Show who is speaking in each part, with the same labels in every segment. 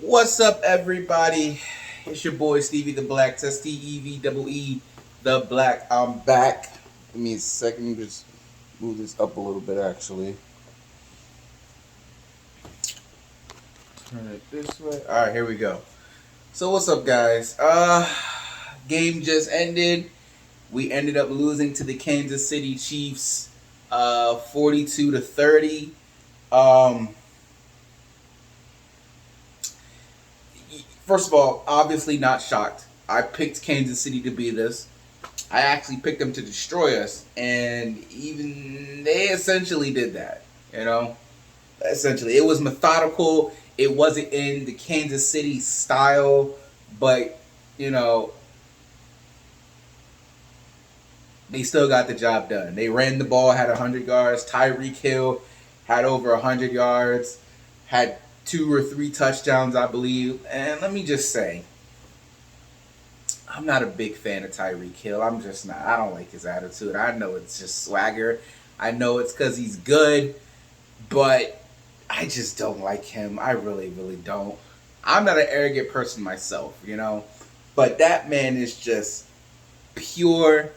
Speaker 1: What's up, everybody? It's your boy Stevie the Black, Steve the Black. I'm back. Give me a second. Just move this up a little bit, actually. Turn it this way. All right, here we go. So what's up, guys? Game just ended. We ended up losing to the Kansas City Chiefs, 42-30. Um, First of all, obviously not shocked. I picked Kansas City to be this. I actually picked them to destroy us, and even they essentially did that. You know, essentially, it was methodical. It wasn't in the Kansas City style, but you know, they still got the job done. They ran the ball, had 100 yards. Tyreek Hill had over 100 yards, had 2 or 3 touchdowns, I believe. And let me just say, I'm not a big fan of Tyreek Hill. I'm just not. I don't like his attitude. I know it's just swagger. I know it's because he's good, but I just don't like him. I really, really don't. I'm not an arrogant person myself, but that man is just pure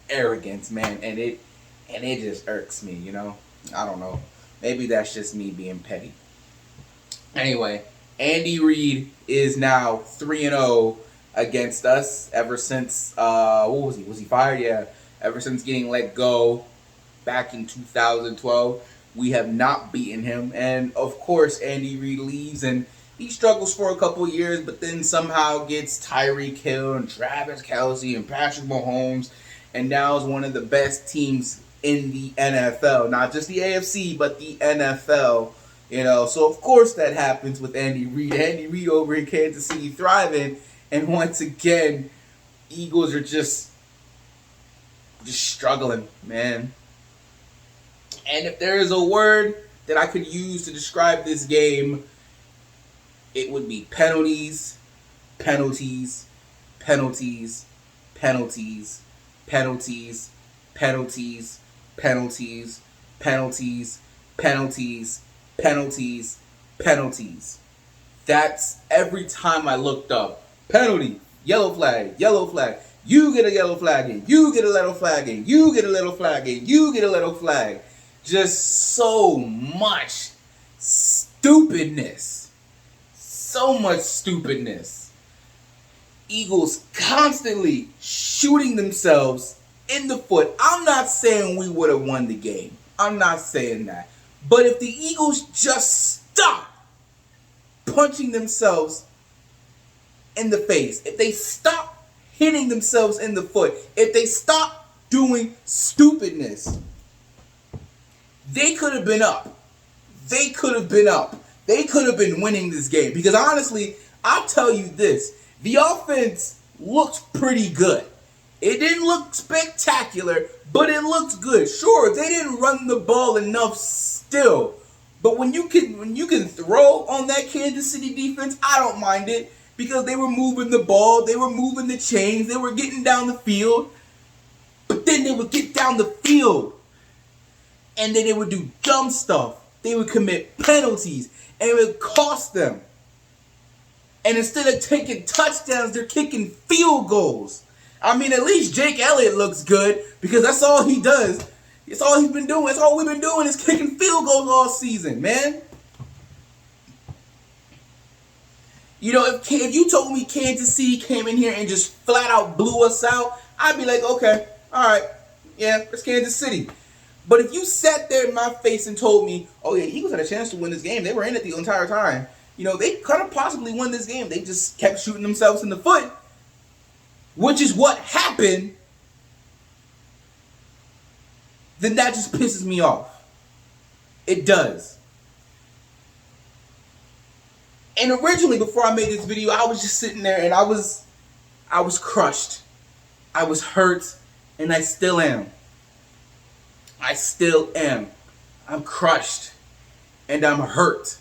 Speaker 1: arrogance, man, and it just irks me. I don't know. Maybe that's just me being petty. Anyway, Andy Reid is now 3-0 against us ever since what was he? Was he fired? Yeah. Ever since getting let go back in 2012, we have not beaten him. And of course, Andy Reid leaves and he struggles for a couple years, but then somehow gets Tyreek Hill and Travis Kelce and Patrick Mahomes, and now is one of the best teams in the NFL. Not just the AFC, but the NFL. So of course that happens with Andy Reid. Andy Reid over in Kansas City thriving, and once again, Eagles are just struggling, man. And if there is a word that I could use to describe this game, it would be penalties, penalties, penalties, penalties, penalties, penalties, penalties, penalties, penalties, penalties, penalties. That's every time I looked up. Penalty, yellow flag, yellow flag. You get a yellow flag in. You get a yellow flag in. You get a little flag in. You get a little flag. Just so much stupidness. So much stupidness. Eagles constantly shooting themselves in the foot. I'm not saying we would have won the game. I'm not saying that. But if the Eagles just stop punching themselves in the face, if they stop hitting themselves in the foot, if they stop doing stupidness, they could have been up. They could have been up. They could have been winning this game. Because honestly, I'll tell you this. The offense looked pretty good. It didn't look spectacular, but it looked good. Sure, they didn't run the ball enough still. But when you can throw on that Kansas City defense, I don't mind it. Because they were moving the ball, they were moving the chains, they were getting down the field. But then they would get down the field. And then they would do dumb stuff. They would commit penalties. And it would cost them. And instead of taking touchdowns, they're kicking field goals. I mean, at least Jake Elliott looks good because that's all he does. It's all he's been doing. That's all we've been doing is kicking field goals all season, man. If you told me Kansas City came in here and just flat out blew us out, I'd be like, okay, all right, yeah, it's Kansas City. But if you sat there in my face and told me, oh yeah, Eagles had a chance to win this game, they were in it the entire time. They could have possibly won this game. They just kept shooting themselves in the foot, which is what happened. Then that just pisses me off. It does. And originally, before I made this video, I was just sitting there and I was crushed. I was hurt, and I still am. I still am. I'm crushed, and I'm hurt.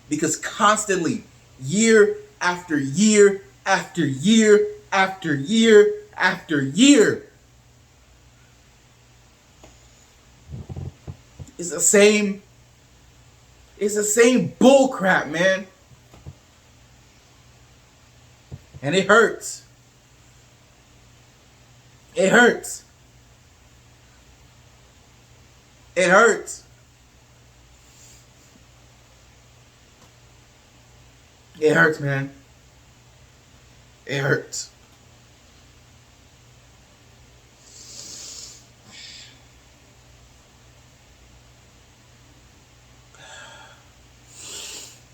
Speaker 1: Because constantly, year after year after year after year after year, it's the same bull crap, man. And it hurts. It hurts. It hurts. It hurts, man. It hurts.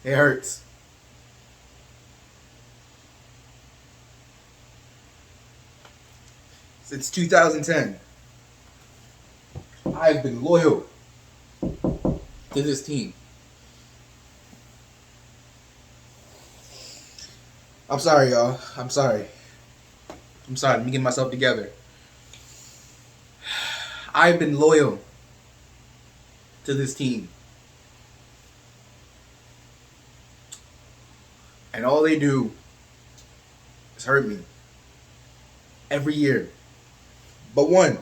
Speaker 1: It hurts. Since 2010, I've been loyal to this team. I'm sorry, y'all. I'm sorry. I'm sorry. Let me get myself together. I've been loyal to this team. And all they do is hurt me. Every year. But one.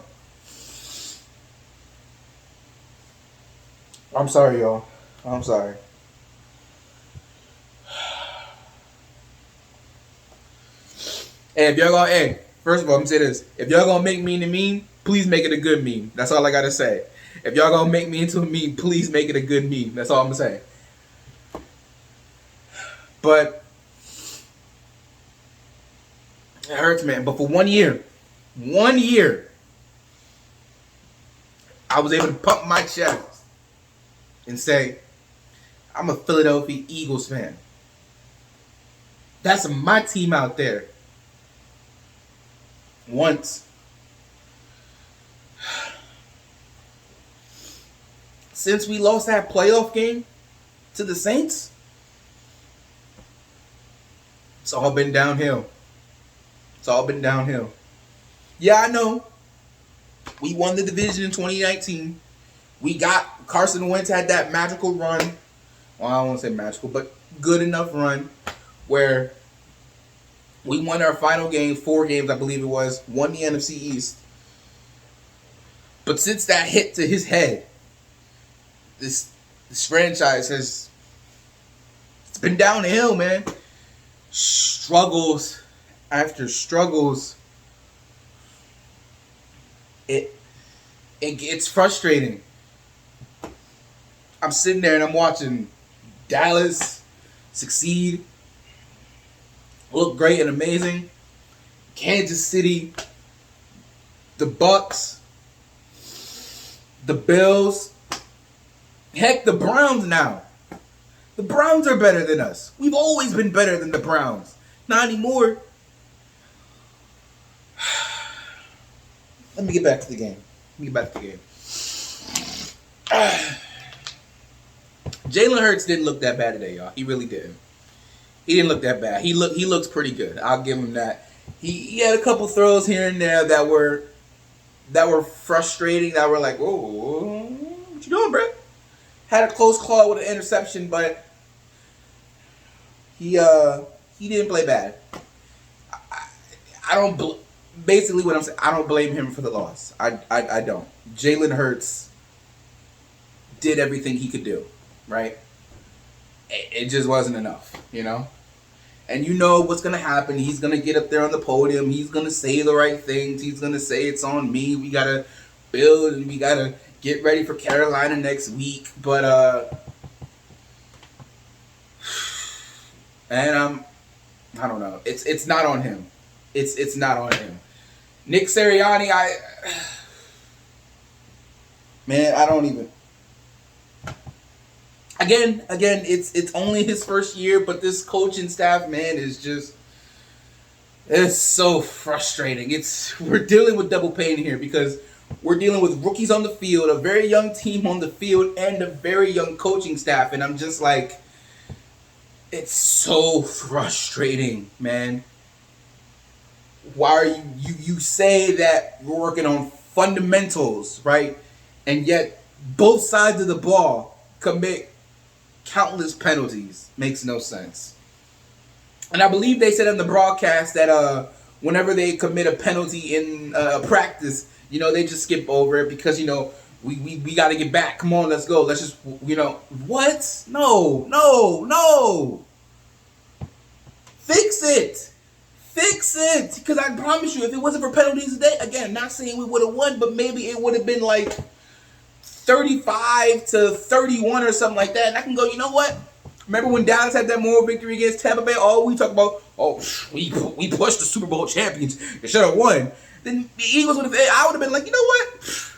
Speaker 1: I'm sorry, y'all. I'm sorry. Hey, if y'all gonna, hey, first of all, I'm gonna say this. If y'all gonna make me into a meme, please make it a good meme. That's all I gotta say. If y'all gonna make me into a meme, please make it a good meme. That's all I'm gonna say. But it hurts, man. But for 1 year, I was able to pump my chest and say, I'm a Philadelphia Eagles fan. That's my team out there. Once. Since we lost that playoff game to the Saints, it's all been downhill. It's all been downhill. Yeah, I know. We won the division in 2019. We got Carson Wentz had that magical run. Well, I don't want to say magical, but good enough run where we won our final game, 4 games, I believe it was, won the NFC East. But since that hit to his head, this franchise has it's been downhill, man. Struggles after struggles. It gets frustrating. I'm sitting there and I'm watching Dallas succeed, look great and amazing. Kansas City, the Bucks, the Bills, heck, the Browns now. The Browns are better than us. We've always been better than the Browns. Not anymore. Let me get back to the game. Jalen Hurts didn't look that bad today, y'all. He really didn't. He didn't look that bad. He looks pretty good. I'll give him that. He had a couple throws here and there that were frustrating. That were like, whoa, what you doing, bro? Had a close call with an interception, but he didn't play bad. I don't. Basically, what I'm saying, I don't blame him for the loss. I don't. Jalen Hurts did everything he could do, right? It just wasn't enough, you know? And you know what's going to happen. He's going to get up there on the podium. He's going to say the right things. He's going to say it's on me. We got to build and we got to get ready for Carolina next week. But, and I don't know. It's not on him. It's not on him. Nick Sirianni, man, I don't even. Again, it's only his first year, but this coaching staff, man, it's so frustrating. We're dealing with double pain here because we're dealing with rookies on the field, a very young team on the field, and a very young coaching staff, and I'm just like, it's so frustrating, man. Why are you say that we're working on fundamentals, right? And yet both sides of the ball commit countless penalties. Makes no sense. And I believe they said on the broadcast that whenever they commit a penalty in practice, they just skip over it because we got to get back. Come on, let's go. Let's just what? No. Fix it. Fix it, because I promise you, if it wasn't for penalties today, again, not saying we would have won, but maybe it would have been like 35-31 or something like that. And I can go, you know what? Remember when Dallas had that moral victory against Tampa Bay? All we talk about, we pushed the Super Bowl champions. They should have won. Then the Eagles would have. I would have been like, you know what?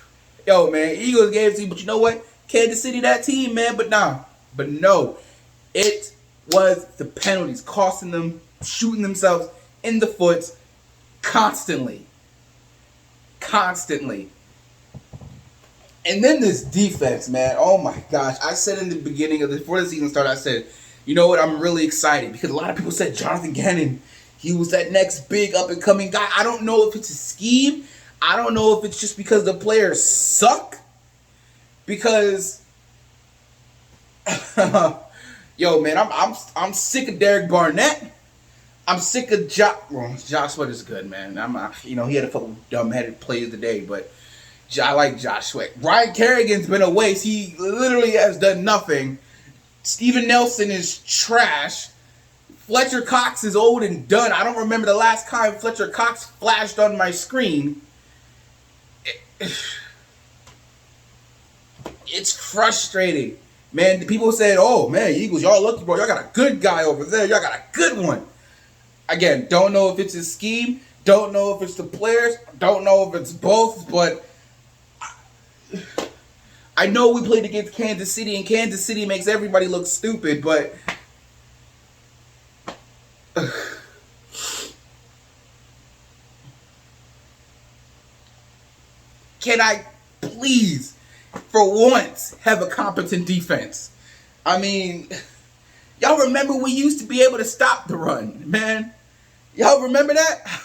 Speaker 1: Yo, man, Eagles gave it to you, but you know what? Kansas City, that team, man. But no, it was the penalties costing them, shooting themselves in the foot constantly. And then this defense, man. Oh my gosh. I said in the beginning before the season started, I said, you know what? I'm really excited because a lot of people said Jonathan Gannon, he was that next big up and coming guy. I don't know if it's a scheme. I don't know if it's just because the players suck. Because, yo, man, I'm sick of Derek Barnett. I'm sick of Josh Sweat is good, man. He had a couple dumb-headed plays today, but I like Josh Sweat. Ryan Kerrigan's been away. So he literally has done nothing. Steven Nelson is trash. Fletcher Cox is old and done. I don't remember the last time Fletcher Cox flashed on my screen. It's frustrating. Man, the people said, oh, man, Eagles, y'all lucky, bro. Y'all got a good guy over there. Y'all got a good one. Again, don't know if it's a scheme. Don't know if it's the players. Don't know if it's both. But I know we played against Kansas City, and Kansas City makes everybody look stupid, but can I please, for once, have a competent defense? I mean, y'all remember we used to be able to stop the run, man? Y'all remember that?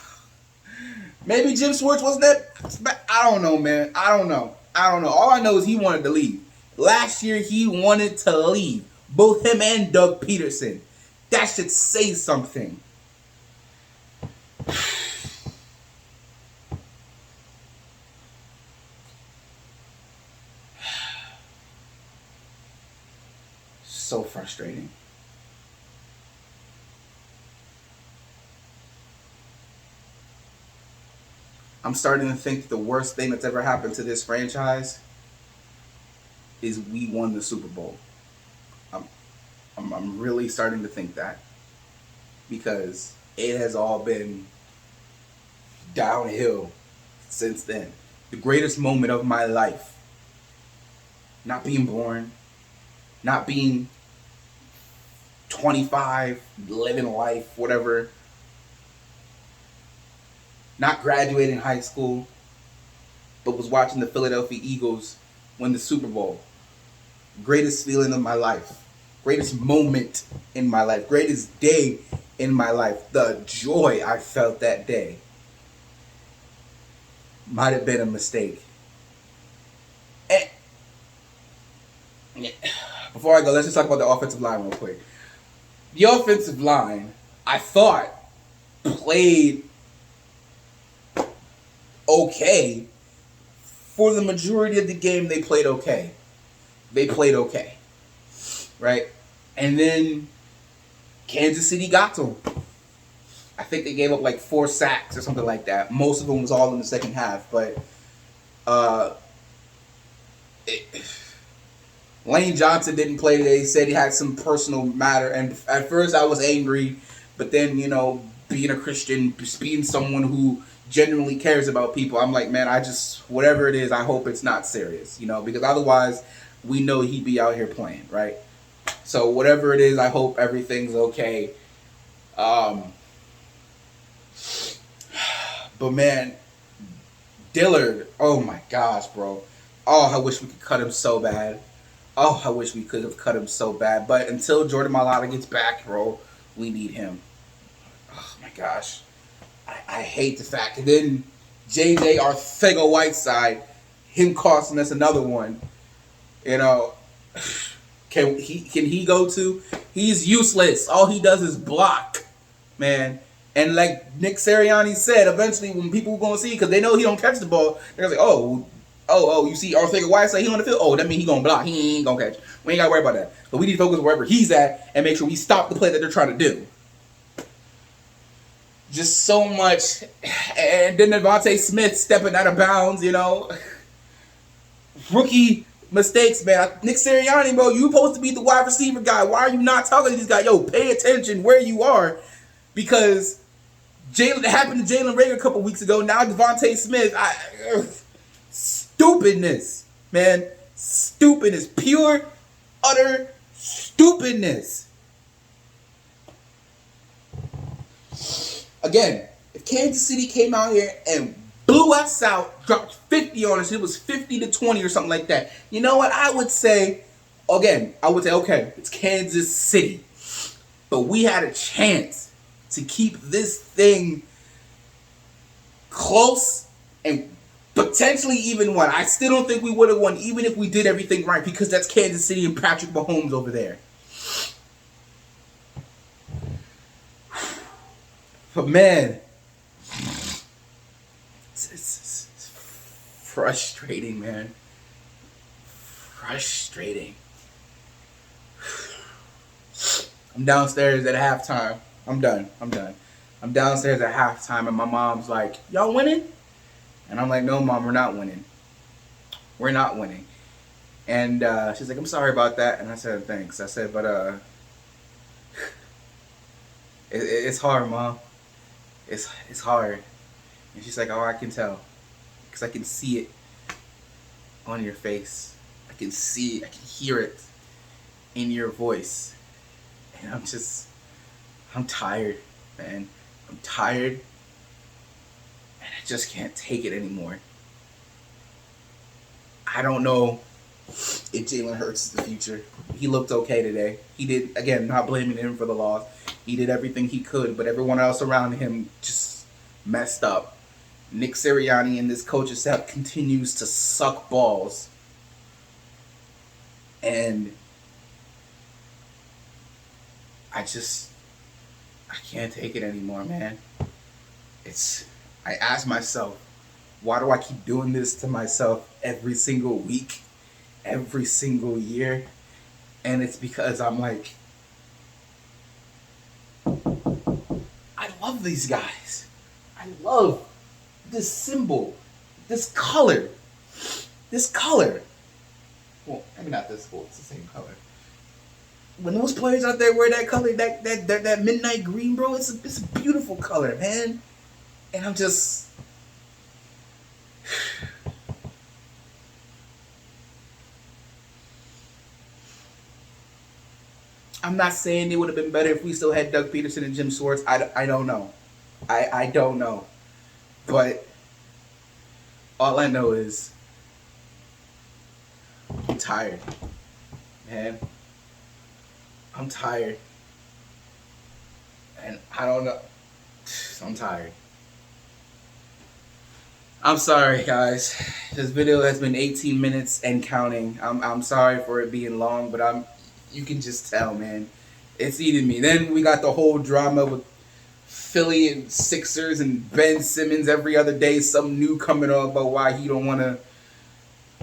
Speaker 1: Maybe Jim Schwartz wasn't that. I don't know, man. I don't know. All I know is he wanted to leave. Last year, he wanted to leave. Both him and Doug Peterson. That should say something. So frustrating. I'm starting to think that the worst thing that's ever happened to this franchise is we won the Super Bowl. I'm really starting to think that, because it has all been downhill since then. The greatest moment of my life, not being born, not being 25, living life, whatever, not graduating high school, but was watching the Philadelphia Eagles win the Super Bowl. Greatest feeling of my life. Greatest moment in my life. Greatest day in my life. The joy I felt that day might have been a mistake. And before I go, let's just talk about the offensive line real quick. The offensive line, I thought, played okay. For the majority of the game, they played okay. Right? And then Kansas City got to them. I think they gave up like 4 sacks or something like that. Most of them was all in the second half. But Lane Johnson didn't play today. He said he had some personal matter. And at first I was angry. But then, being a Christian, being someone who genuinely cares about people, I'm like, man, whatever it is, I hope it's not serious. Because otherwise we know he'd be out here playing, right? So whatever it is, I hope everything's okay. But man, Dillard, oh my gosh, bro. Oh, I wish we could cut him so bad. Oh, I wish we could have cut him so bad. But until Jordan Mailata gets back, bro, we need him. Oh my gosh. I hate the fact. And then JJ Arcega-Whiteside, him costing us another one. Can he go to? He's useless. All he does is block, man. And like Nick Sirianni said, eventually when people are gonna see, because they know he don't catch the ball, they're gonna say, oh, you see Arcega-Whiteside, he on the field. Oh, that means he gonna block. He ain't gonna catch. We ain't gotta worry about that. But we need to focus wherever he's at and make sure we stop the play that they're trying to do. just so much. And then Devontae Smith stepping out of bounds, rookie mistakes, man. Nick Sirianni, bro, you supposed to be the wide receiver guy. Why are you not talking to these guys? Yo, pay attention where you are, because it happened to Jalen Reagor a couple weeks ago. Now Devontae Smith, stupidness, man, stupidness, pure, utter stupidness. Again, if Kansas City came out here and blew us out, dropped 50 on us, it was 50-20 or something like that, you know what? I would say, okay, it's Kansas City. But we had a chance to keep this thing close and potentially even won. I still don't think we would have won even if we did everything right, because that's Kansas City and Patrick Mahomes over there. But man, it's frustrating, man. Frustrating. I'm downstairs at halftime. I'm done. I'm downstairs at halftime, and my mom's like, "Y'all winning?" And I'm like, "No, Mom, we're not winning. We're not winning." And she's like, "I'm sorry about that." And I said, "Thanks." I said, "But it's hard, Mom. It's hard." And she's like, "Oh, I can tell, because I can see it on your face. I can see it. I can hear it in your voice." And I'm tired, man. I'm tired, and I just can't take it anymore. I don't know if Jalen Hurts is the future. He looked okay today. He did, again, not blaming him for the loss. He did everything he could, but everyone else around him just messed up. Nick Sirianni and this coaching staff continues to suck balls. And I can't take it anymore, man. I ask myself, why do I keep doing this to myself every single week, every single year? And it's because I'm like, I love these guys. I love this symbol, this color. Well, maybe not this color, it's the same color. When those players out there wear that color, that midnight green, bro, it's a beautiful color, man. And I'm not saying it would have been better if we still had Doug Peterson and Jim Schwartz. I don't know. I don't know. But all I know is I'm tired, man. I'm tired. And I don't know. I'm tired. I'm sorry, guys. This video has been 18 minutes and counting. I'm sorry for it being long, but you can just tell, man. It's eating me. Then we got the whole drama with Philly and Sixers and Ben Simmons every other day. Some new coming up about why he don't want to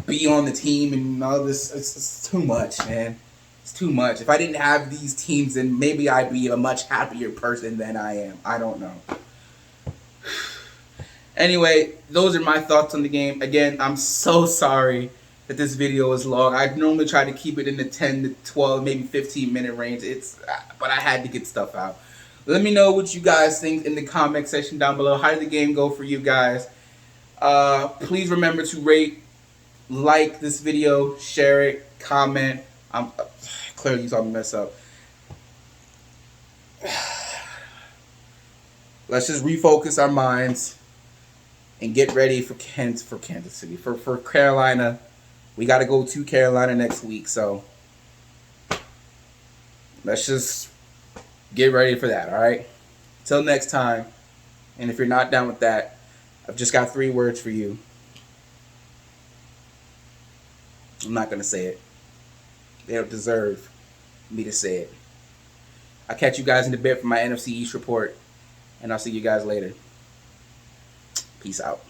Speaker 1: be on the team and all this. It's too much, man. It's too much. If I didn't have these teams, then maybe I'd be a much happier person than I am. I don't know. Anyway, those are my thoughts on the game. Again, I'm so sorry that this video is long. I normally try to keep it in the 10 to 12, maybe 15-minute range. But I had to get stuff out. Let me know what you guys think in the comment section down below. How did the game go for you guys? Please remember to rate, like this video, share it, comment. I'm clearly saw me mess up. Let's just refocus our minds and get ready for Kansas City. For Carolina. We got to go to Carolina next week, so let's just get ready for that, all right? Till next time, and if you're not down with that, I've just got 3 words for you. I'm not going to say it. They don't deserve me to say it. I'll catch you guys in a bit for my NFC East report, and I'll see you guys later. Peace out.